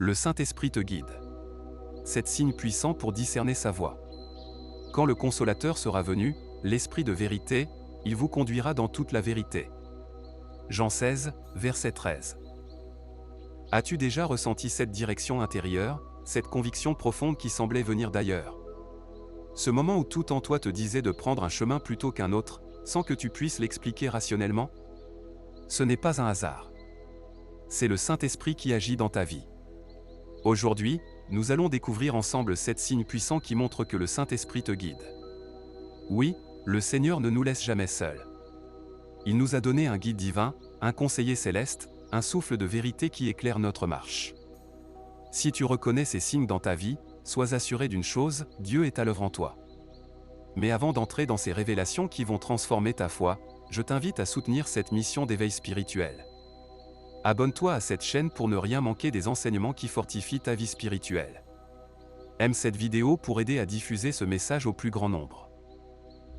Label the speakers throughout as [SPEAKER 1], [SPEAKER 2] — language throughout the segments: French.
[SPEAKER 1] Le Saint-Esprit te guide. 7 signes puissants pour discerner sa voie. Quand le Consolateur sera venu, l'Esprit de vérité, il vous conduira dans toute la vérité. Jean 16, verset 13. As-tu déjà ressenti cette direction intérieure, cette conviction profonde qui semblait venir d'ailleurs? Ce moment où tout en toi te disait de prendre un chemin plutôt qu'un autre, sans que tu puisses l'expliquer rationnellement? Ce n'est pas un hasard. C'est le Saint-Esprit qui agit dans ta vie. Aujourd'hui, nous allons découvrir ensemble 7 signes puissants qui montrent que le Saint-Esprit te guide. Oui, le Seigneur ne nous laisse jamais seuls. Il nous a donné un guide divin, un conseiller céleste, un souffle de vérité qui éclaire notre marche. Si tu reconnais ces signes dans ta vie, sois assuré d'une chose, Dieu est à l'œuvre en toi. Mais avant d'entrer dans ces révélations qui vont transformer ta foi, je t'invite à soutenir cette mission d'éveil spirituel. Abonne-toi à cette chaîne pour ne rien manquer des enseignements qui fortifient ta vie spirituelle. Aime cette vidéo pour aider à diffuser ce message au plus grand nombre.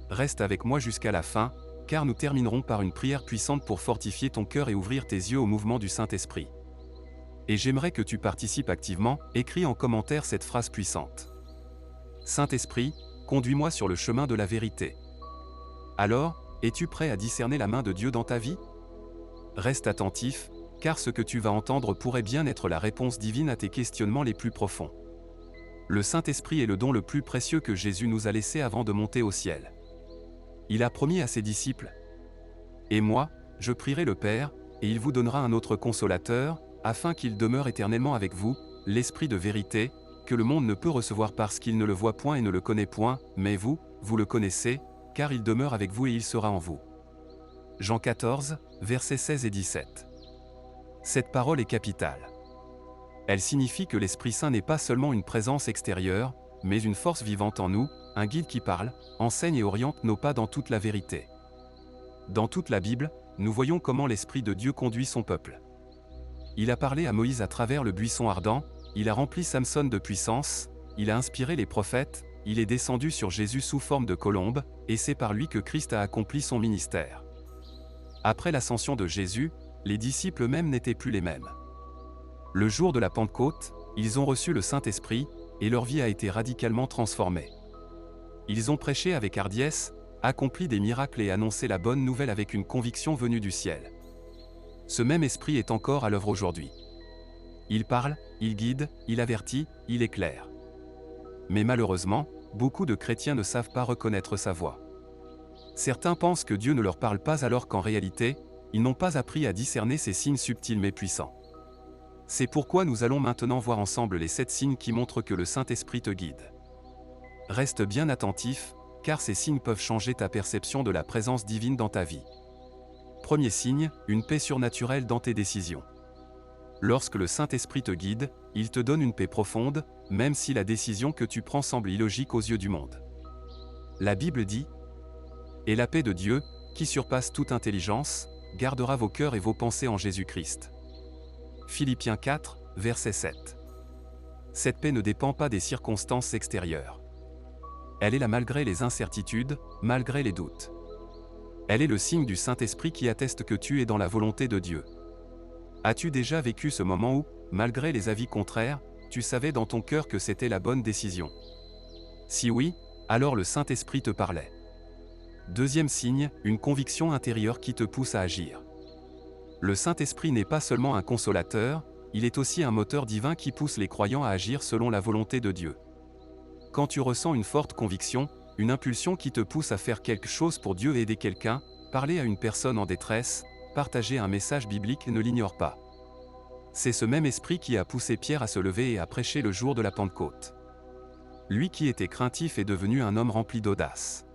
[SPEAKER 1] Reste avec moi jusqu'à la fin, car nous terminerons par une prière puissante pour fortifier ton cœur et ouvrir tes yeux au mouvement du Saint-Esprit. Et j'aimerais que tu participes activement, écris en commentaire cette phrase puissante. Saint-Esprit, conduis-moi sur le chemin de la vérité. Alors, es-tu prêt à discerner la main de Dieu dans ta vie? Reste attentif, car ce que tu vas entendre pourrait bien être la réponse divine à tes questionnements les plus profonds. Le Saint-Esprit est le don le plus précieux que Jésus nous a laissé avant de monter au ciel. Il a promis à ses disciples: « Et moi, je prierai le Père, et il vous donnera un autre consolateur, afin qu'il demeure éternellement avec vous, l'Esprit de vérité, que le monde ne peut recevoir parce qu'il ne le voit point et ne le connaît point, mais vous, vous le connaissez, car il demeure avec vous et il sera en vous. » Jean 14, versets 16 et 17. Cette parole est capitale. Elle signifie que l'Esprit Saint n'est pas seulement une présence extérieure, mais une force vivante en nous, un guide qui parle, enseigne et oriente nos pas dans toute la vérité. Dans toute la Bible, nous voyons comment l'Esprit de Dieu conduit son peuple. Il a parlé à Moïse à travers le buisson ardent, il a rempli Samson de puissance, il a inspiré les prophètes, il est descendu sur Jésus sous forme de colombe, et c'est par lui que Christ a accompli son ministère. Après l'ascension de Jésus, les disciples eux-mêmes n'étaient plus les mêmes. Le jour de la Pentecôte, ils ont reçu le Saint-Esprit, et leur vie a été radicalement transformée. Ils ont prêché avec hardiesse, accompli des miracles et annoncé la bonne nouvelle avec une conviction venue du ciel. Ce même Esprit est encore à l'œuvre aujourd'hui. Il parle, il guide, il avertit, il éclaire. Mais malheureusement, beaucoup de chrétiens ne savent pas reconnaître sa voix. Certains pensent que Dieu ne leur parle pas alors qu'en réalité, ils n'ont pas appris à discerner ces signes subtils mais puissants. C'est pourquoi nous allons maintenant voir ensemble les 7 signes qui montrent que le Saint-Esprit te guide. Reste bien attentif, car ces signes peuvent changer ta perception de la présence divine dans ta vie. Premier signe, une paix surnaturelle dans tes décisions. Lorsque le Saint-Esprit te guide, il te donne une paix profonde, même si la décision que tu prends semble illogique aux yeux du monde. La Bible dit: « Et la paix de Dieu, qui surpasse toute intelligence, gardera vos cœurs et vos pensées en Jésus-Christ. » Philippiens 4, verset 7. Cette paix ne dépend pas des circonstances extérieures. Elle est là malgré les incertitudes, malgré les doutes. Elle est le signe du Saint-Esprit qui atteste que tu es dans la volonté de Dieu. As-tu déjà vécu ce moment où, malgré les avis contraires, tu savais dans ton cœur que c'était la bonne décision? Si oui, alors le Saint-Esprit te parlait. Deuxième signe, une conviction intérieure qui te pousse à agir. Le Saint-Esprit n'est pas seulement un consolateur, il est aussi un moteur divin qui pousse les croyants à agir selon la volonté de Dieu. Quand tu ressens une forte conviction, une impulsion qui te pousse à faire quelque chose pour Dieu et aider quelqu'un, parler à une personne en détresse, partager un message biblique, ne l'ignore pas. C'est ce même esprit qui a poussé Pierre à se lever et à prêcher le jour de la Pentecôte. Lui qui était craintif est devenu un homme rempli d'audace.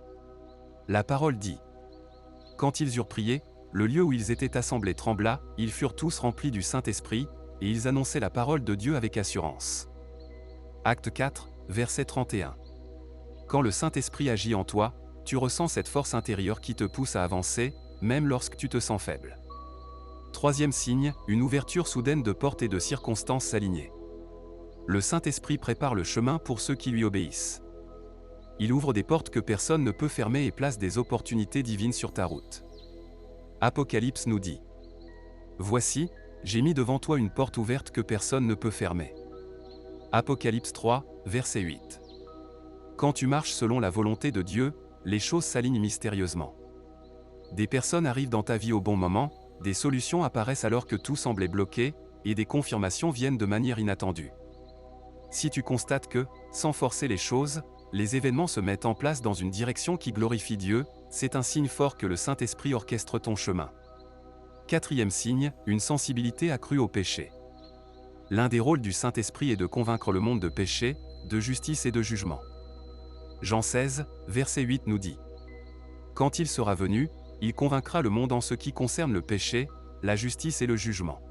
[SPEAKER 1] La parole dit: « Quand ils eurent prié, le lieu où ils étaient assemblés trembla, ils furent tous remplis du Saint-Esprit, et ils annonçaient la parole de Dieu avec assurance. » Acte 4, verset 31. Quand le Saint-Esprit agit en toi, tu ressens cette force intérieure qui te pousse à avancer, même lorsque tu te sens faible. Troisième signe, une ouverture soudaine de portes et de circonstances alignées. Le Saint-Esprit prépare le chemin pour ceux qui lui obéissent. Il ouvre des portes que personne ne peut fermer et place des opportunités divines sur ta route. Apocalypse nous dit: « Voici, J'ai mis devant toi une porte ouverte que personne ne peut fermer. Apocalypse 3, verset 8. Quand tu marches selon la volonté de Dieu, les choses s'alignent mystérieusement. Des personnes arrivent dans ta vie au bon moment, des solutions apparaissent alors que tout semblait bloqué, et des confirmations viennent de manière inattendue. Si tu constates que, sans forcer les choses, les événements se mettent en place dans une direction qui glorifie Dieu, c'est un signe fort que le Saint-Esprit orchestre ton chemin. Quatrième signe, une sensibilité accrue au péché. L'un des rôles du Saint-Esprit est de convaincre le monde de péché, de justice et de jugement. Jean 16, verset 8 nous dit: Quand il sera venu, il convaincra le monde en ce qui concerne le péché, la justice et le jugement.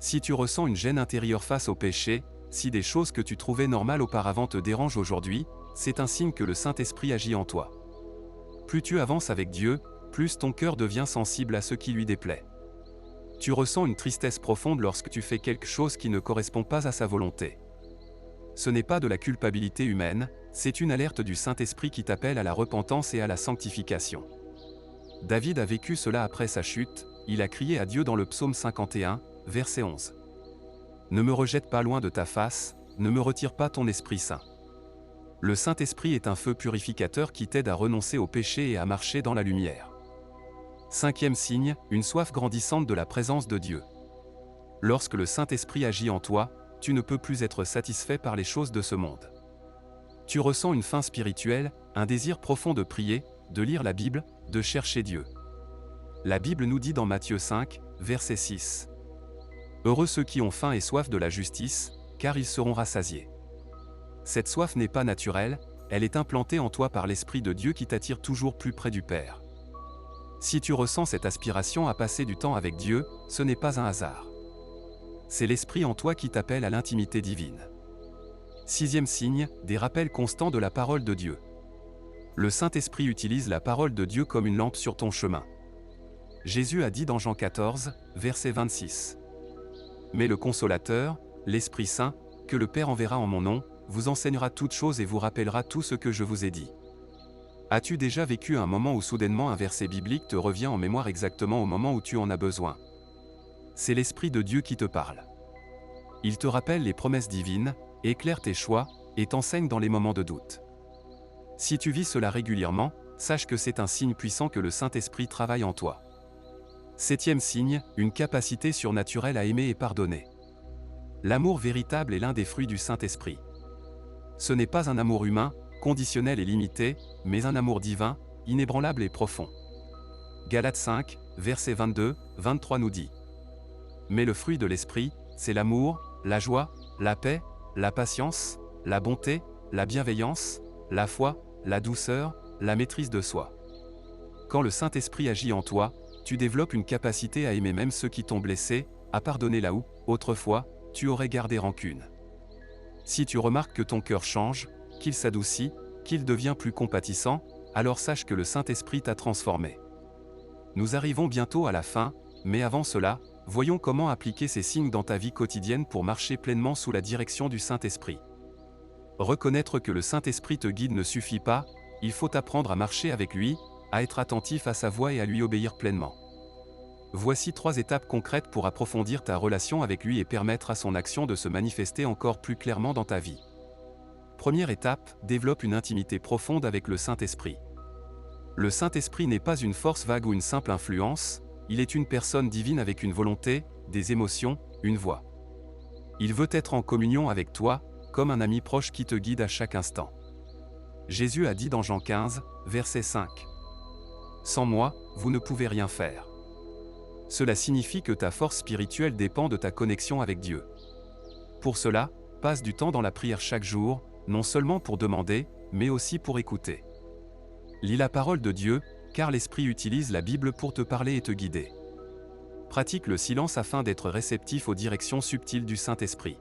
[SPEAKER 1] Si tu ressens une gêne intérieure face au péché, si des choses que tu trouvais normales auparavant te dérangent aujourd'hui, c'est un signe que le Saint-Esprit agit en toi. Plus tu avances avec Dieu, plus ton cœur devient sensible à ce qui lui déplaît. Tu ressens une tristesse profonde lorsque tu fais quelque chose qui ne correspond pas à sa volonté. Ce n'est pas de la culpabilité humaine, c'est une alerte du Saint-Esprit qui t'appelle à la repentance et à la sanctification. David a vécu cela après sa chute, il a crié à Dieu dans le psaume 51, verset 11. Ne me rejette pas loin de ta face, ne me retire pas ton Esprit Saint. Le Saint-Esprit est un feu purificateur qui t'aide à renoncer au péché et à marcher dans la lumière. Cinquième signe, une soif grandissante de la présence de Dieu. Lorsque le Saint-Esprit agit en toi, tu ne peux plus être satisfait par les choses de ce monde. Tu ressens une faim spirituelle, un désir profond de prier, de lire la Bible, de chercher Dieu. La Bible nous dit dans Matthieu 5, verset 6. Heureux ceux qui ont faim et soif de la justice, car ils seront rassasiés. Cette soif n'est pas naturelle, elle est implantée en toi par l'Esprit de Dieu qui t'attire toujours plus près du Père. Si tu ressens cette aspiration à passer du temps avec Dieu, ce n'est pas un hasard. C'est l'Esprit en toi qui t'appelle à l'intimité divine. Sixième signe, des rappels constants de la parole de Dieu. Le Saint-Esprit utilise la parole de Dieu comme une lampe sur ton chemin. Jésus a dit dans Jean 14, verset 26. Mais le Consolateur, l'Esprit Saint, que le Père enverra en mon nom, vous enseignera toutes choses et vous rappellera tout ce que je vous ai dit. As-tu déjà vécu un moment où soudainement un verset biblique te revient en mémoire exactement au moment où tu en as besoin? C'est l'Esprit de Dieu qui te parle. Il te rappelle les promesses divines, éclaire tes choix, et t'enseigne dans les moments de doute. Si tu vis cela régulièrement, sache que c'est un signe puissant que le Saint-Esprit travaille en toi. Septième signe, une capacité surnaturelle à aimer et pardonner. L'amour véritable est l'un des fruits du Saint-Esprit. Ce n'est pas un amour humain, conditionnel et limité, mais un amour divin, inébranlable et profond. Galates 5, verset 22, 23 nous dit: Mais le fruit de l'Esprit, c'est l'amour, la joie, la paix, la patience, la bonté, la bienveillance, la foi, la douceur, la maîtrise de soi. Quand le Saint-Esprit agit en toi, tu développes une capacité à aimer même ceux qui t'ont blessé, à pardonner là où, autrefois, tu aurais gardé rancune. Si tu remarques que ton cœur change, qu'il s'adoucit, qu'il devient plus compatissant, alors sache que le Saint-Esprit t'a transformé. Nous arrivons bientôt à la fin, mais avant cela, voyons comment appliquer ces signes dans ta vie quotidienne pour marcher pleinement sous la direction du Saint-Esprit. Reconnaître que le Saint-Esprit te guide ne suffit pas, il faut apprendre à marcher avec lui, à être attentif à sa voix et à lui obéir pleinement. Voici 3 étapes concrètes pour approfondir ta relation avec lui et permettre à son action de se manifester encore plus clairement dans ta vie. Première étape, développe une intimité profonde avec le Saint-Esprit. Le Saint-Esprit n'est pas une force vague ou une simple influence, il est une personne divine avec une volonté, des émotions, une voix. Il veut être en communion avec toi, comme un ami proche qui te guide à chaque instant. Jésus a dit dans Jean 15, verset 5. Sans moi, vous ne pouvez rien faire. Cela signifie que ta force spirituelle dépend de ta connexion avec Dieu. Pour cela, passe du temps dans la prière chaque jour, non seulement pour demander, mais aussi pour écouter. Lis la parole de Dieu, car l'Esprit utilise la Bible pour te parler et te guider. Pratique le silence afin d'être réceptif aux directions subtiles du Saint-Esprit.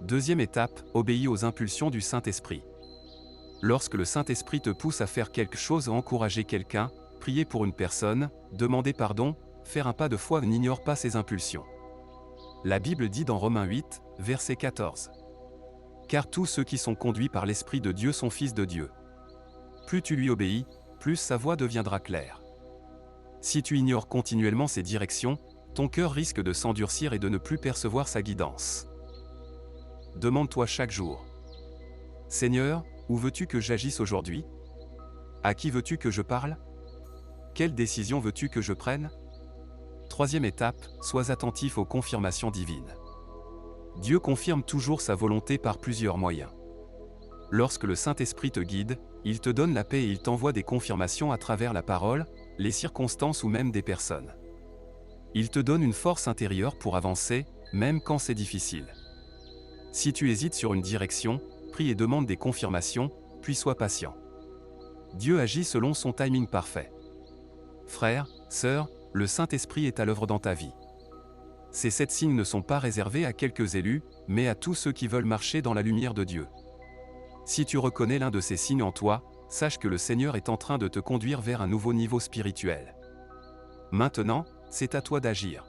[SPEAKER 1] Deuxième étape, obéis aux impulsions du Saint-Esprit. Lorsque le Saint-Esprit te pousse à faire quelque chose, à encourager quelqu'un, prier pour une personne, demander pardon, faire un pas de foi, n'ignore pas ses impulsions. La Bible dit dans Romains 8, verset 14. Car tous ceux qui sont conduits par l'Esprit de Dieu sont fils de Dieu. Plus tu lui obéis, plus sa voix deviendra claire. Si tu ignores continuellement ses directions, ton cœur risque de s'endurcir et de ne plus percevoir sa guidance. Demande-toi chaque jour: Seigneur, où veux-tu que j'agisse aujourd'hui? À qui veux-tu que je parle? Quelle décision veux-tu que je prenne? Troisième étape, sois attentif aux confirmations divines. Dieu confirme toujours sa volonté par plusieurs moyens. Lorsque le Saint-Esprit te guide, il te donne la paix et il t'envoie des confirmations à travers la parole, les circonstances ou même des personnes. Il te donne une force intérieure pour avancer, même quand c'est difficile. Si tu hésites sur une direction, prie et demande des confirmations, puis sois patient. Dieu agit selon son timing parfait. Frères, sœurs, le Saint-Esprit est à l'œuvre dans ta vie. Ces 7 signes ne sont pas réservés à quelques élus, mais à tous ceux qui veulent marcher dans la lumière de Dieu. Si tu reconnais l'un de ces signes en toi, sache que le Seigneur est en train de te conduire vers un nouveau niveau spirituel. Maintenant, c'est à toi d'agir.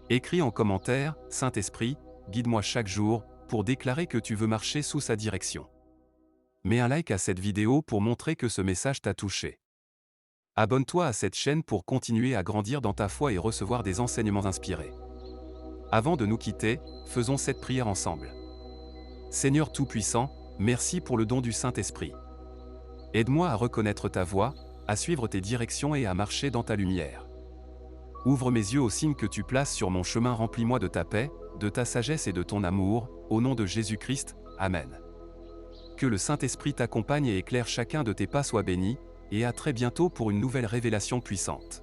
[SPEAKER 1] Écris en commentaire: Saint-Esprit, guide-moi chaque jour, pour déclarer que tu veux marcher sous sa direction. Mets un like à cette vidéo pour montrer que ce message t'a touché. Abonne-toi à cette chaîne pour continuer à grandir dans ta foi et recevoir des enseignements inspirés. Avant de nous quitter, faisons cette prière ensemble. Seigneur Tout-Puissant, merci pour le don du Saint-Esprit. Aide-moi à reconnaître ta voix, à suivre tes directions et à marcher dans ta lumière. Ouvre mes yeux aux signes que tu places sur mon chemin, remplis-moi de ta paix, de ta sagesse et de ton amour, au nom de Jésus-Christ, Amen. Que le Saint-Esprit t'accompagne et éclaire chacun de tes pas, sois béni, et à très bientôt pour une nouvelle révélation puissante.